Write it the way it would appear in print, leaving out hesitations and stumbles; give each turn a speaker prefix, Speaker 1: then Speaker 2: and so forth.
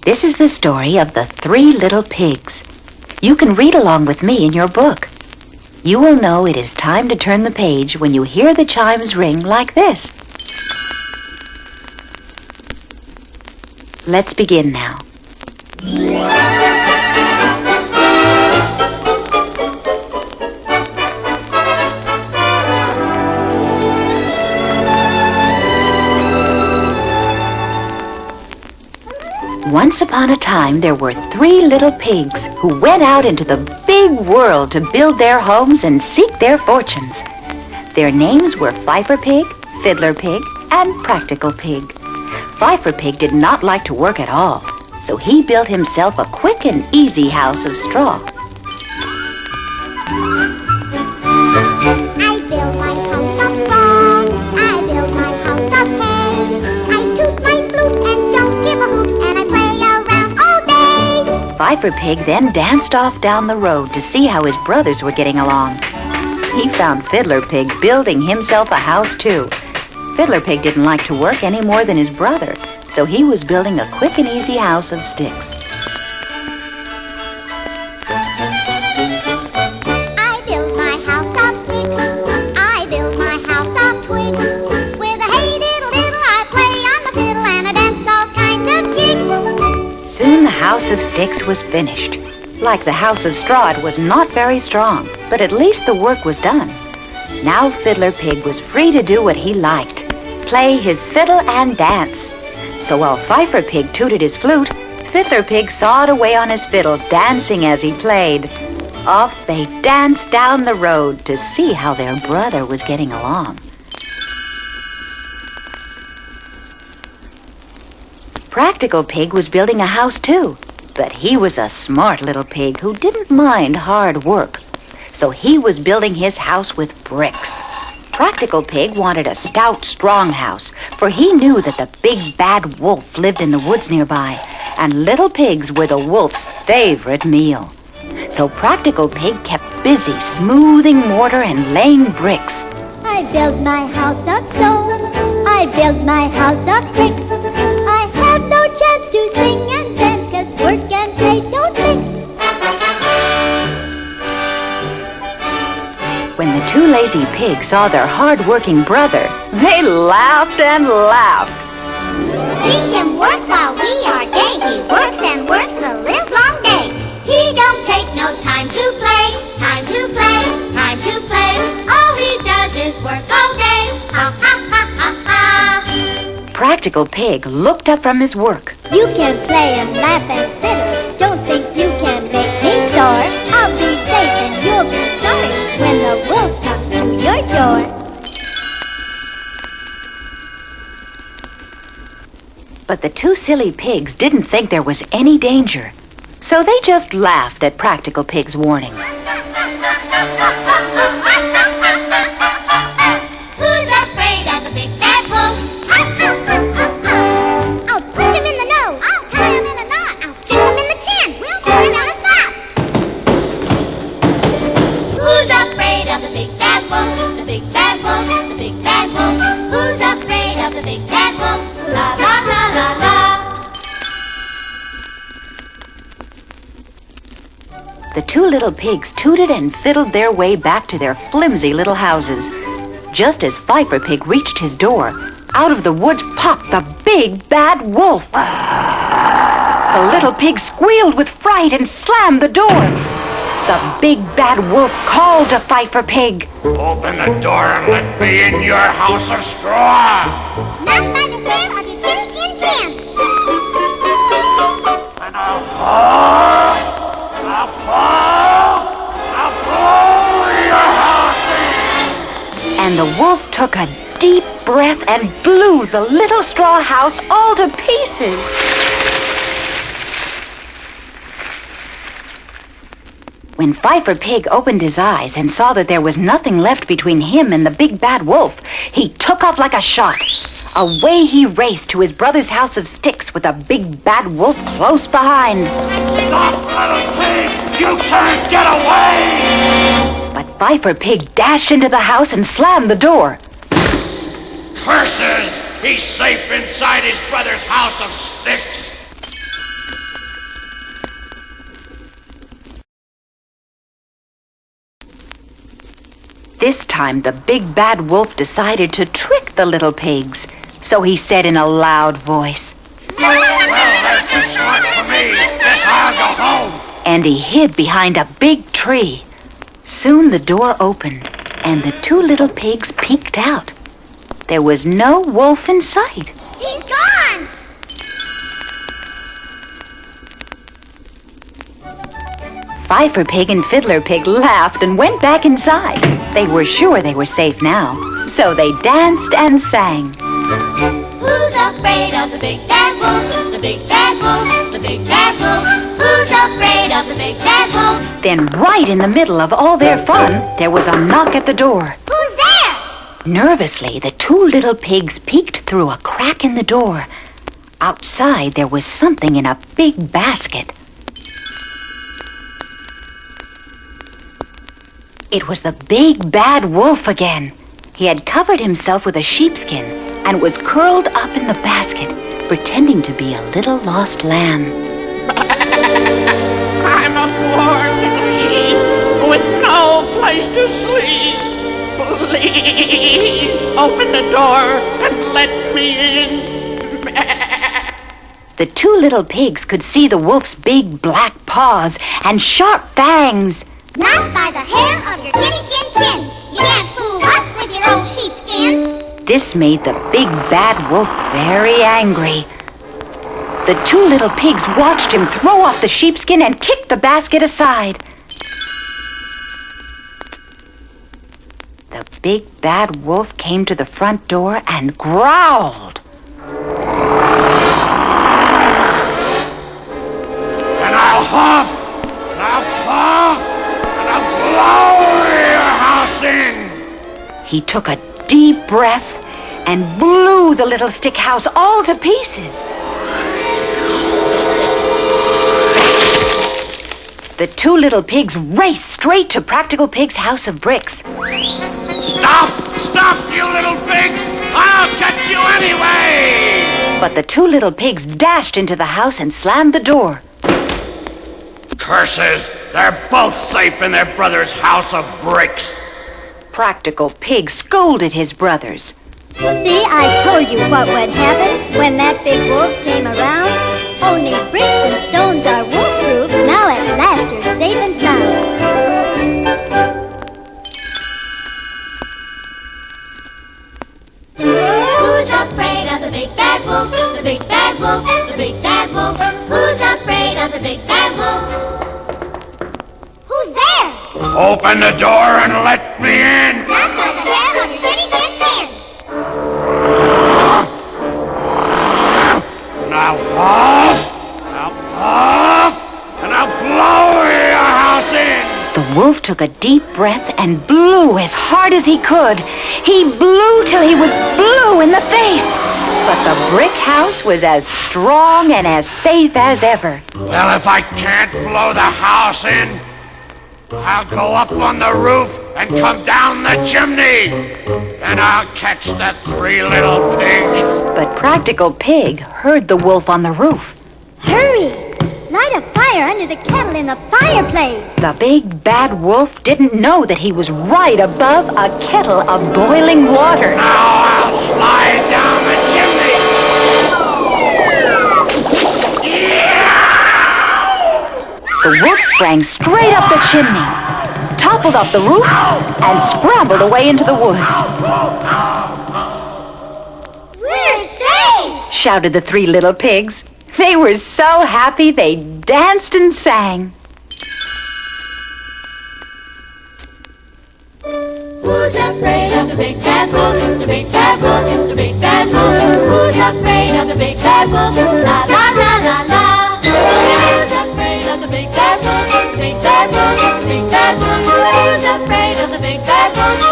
Speaker 1: This is the story of the 3 little pigs. You can read along with me in your book. You will know it is time to turn the page when you hear the chimes ring like this. Let's begin now. Once upon a time, there were 3 little pigs who went out into the big world to build their homes and seek their fortunes. Their names were Fifer Pig, Fiddler Pig, and Practical Pig. Fifer Pig did not like to work at all, so he built himself a quick and easy house of straw.
Speaker 2: I build my house of straw. I build my house of hay. I toot my flute and don't give a hoot, and I play around all day.
Speaker 1: Fifer Pig then danced off down the road to see how his brothers were getting along. He found Fiddler Pig building himself a house too. Fiddler Pig didn't like to work any more than his brother, so he was building a quick and easy house of sticks.
Speaker 2: I build my house of sticks. I build my house of twigs. With a hey diddle diddle, I play on the fiddle and I dance all kinds of jigs.
Speaker 1: Soon the house of sticks was finished. Like the house of straw, it was not very strong, but at least the work was done. Now Fiddler Pig was free to do what he liked, play his fiddle and dance. So while Fifer Pig tooted his flute, Fiddler Pig sawed away on his fiddle, dancing as he played. Off they danced down the road to see how their brother was getting along. Practical Pig was building a house too, but he was a smart little pig who didn't mind hard work. So he was building his house with bricks. Practical Pig wanted a stout, strong house, for he knew that the big bad wolf lived in the woods nearby, and little pigs were the wolf's favorite meal. So Practical Pig kept busy smoothing mortar and laying bricks.
Speaker 2: I build my house of stone. I build my house of brick. I have no chance to sing and dance, 'cause work and play don't mix.
Speaker 1: When the 2 lazy pigs saw their hard-working brother, they laughed and laughed.
Speaker 2: See him work while we are gay. He works and works the livelong day. He don't take no time to play. Time to play, time to play. All he does is work all day. Ha ha ha ha ha.
Speaker 1: Practical Pig looked up from his work.
Speaker 2: You can play and laugh and fiddle. Don't think you can make me sore. I'll be safe and you'll be sorry when the wolf comes to your door.
Speaker 1: But the 2 silly pigs didn't think there was any danger, so they just laughed at Practical Pig's warning.
Speaker 2: Who's afraid of the big bad wolf? I'll punch him in the nose. I'll tie him in a knot. I'll kick him in the chin. We'll put him on the spot. Who's afraid of the big bad wolf? The big bad wolf, the big bad wolf. Who's afraid of the big bad wolf? La la la la la.
Speaker 1: The 2 little pigs tooted and fiddled their way back to their flimsy little houses. Just as Fifer Pig reached his door, out of the woods popped the big bad wolf. The little pig squealed with fright and slammed the door. The big bad wolf called to Fifer Pig.
Speaker 3: Open the door and let me in your house of straw.
Speaker 2: Not by the hair of your chinny chin chin.
Speaker 3: And I'll blow your house in.
Speaker 1: And the wolf took a deep breath and blew the little straw house all to pieces. When Fifer Pig opened his eyes and saw that there was nothing left between him and the big bad wolf, he took off like a shot. Away he raced to his brother's house of sticks with the big bad wolf close behind.
Speaker 3: Stop, little pig! You can't get away!
Speaker 1: But Fifer Pig dashed into the house and slammed the door.
Speaker 3: Curses! He's safe inside his brother's house of sticks.
Speaker 1: This time the big bad wolf decided to trick the little pigs. So he said in a loud voice,
Speaker 3: Well, they're too smart for me. Guess I'll go home.
Speaker 1: and he hid behind a big tree. Soon the door opened, and the two little pigs peeked out. There was no wolf in sight.
Speaker 2: He's gone!
Speaker 1: Fifer Pig and Fiddler Pig laughed and went back inside. They were sure they were safe now, so they danced and sang.
Speaker 2: Who's afraid of the big bad wolf? The big bad wolf, the big bad wolf. Who's afraid of the big bad wolf?
Speaker 1: Then right in the middle of all their fun, there was a knock at the door.
Speaker 2: Who's there?
Speaker 1: Nervously, the two little pigs peeked through a crack in the door. Outside, there was something in a big basket. It was the big bad wolf again. He had covered himself with a sheepskin and was curled up in the basket, pretending to be a little lost lamb.
Speaker 4: I'm a poor little sheep with no place to sleep. Please open the door and let me in.
Speaker 1: The two little pigs could see the wolf's big black paws and sharp fangs.
Speaker 2: Not by the hair of your chinny chin chin. You can't fool us with your old sheepskin.
Speaker 1: This made the big bad wolf very angry. The two little pigs watched him throw off the sheepskin and kick the basket aside. The big bad wolf came to the front door and growled.
Speaker 3: And I'll huff, and I'll puff, and I'll blow your house in.
Speaker 1: He took a deep breath and blew the little stick house all to pieces. The two little pigs raced straight to Practical Pig's house of bricks.
Speaker 3: Stop! Stop, you little pigs! I'll catch you anyway!
Speaker 1: But the two little pigs dashed into the house and slammed the door.
Speaker 3: Curses! They're both safe in their brother's house of bricks.
Speaker 1: Practical Pig scolded his brothers.
Speaker 5: See, I told you what would happen when that big wolf came around. Only bricks and stones are wolf-proof. Now at last you're safe and sound.
Speaker 2: Who's afraid of the big bad wolf? The big bad wolf, the big bad wolf. Who's afraid of the big bad wolf? Who's there?
Speaker 3: Open the door and let me in.
Speaker 2: Not by the hair of your chinny chin chin.
Speaker 3: And I'll puff, and I'll blow your house in.
Speaker 1: The wolf took a deep breath and blew as hard as he could. He blew till he was blue in the face. But the brick house was as strong and as safe as ever.
Speaker 3: Well, if I can't blow the house in, I'll go up on the roof and come down the chimney. And I'll catch the three little pigs.
Speaker 1: But Practical Pig heard the wolf on the roof.
Speaker 5: Hurry! Light a fire under the kettle in the fireplace.
Speaker 1: The big bad wolf didn't know that he was right above a kettle of boiling water.
Speaker 3: Now I'll slide down the chimney.
Speaker 1: The wolf sprang straight up the chimney, toppled off the roof, and scrambled away into the woods.
Speaker 2: We're safe!
Speaker 1: Shouted the three little pigs. They were so happy they danced and sang.
Speaker 2: Who's afraid of the big bad wolf? The big bad wolf, the big bad wolf. Who's afraid of the big bad wolf? La la la la la. Who's afraid of the big bad wolf? The big bad wolf, the big bad wolf. Who's afraid of the big bad wolf?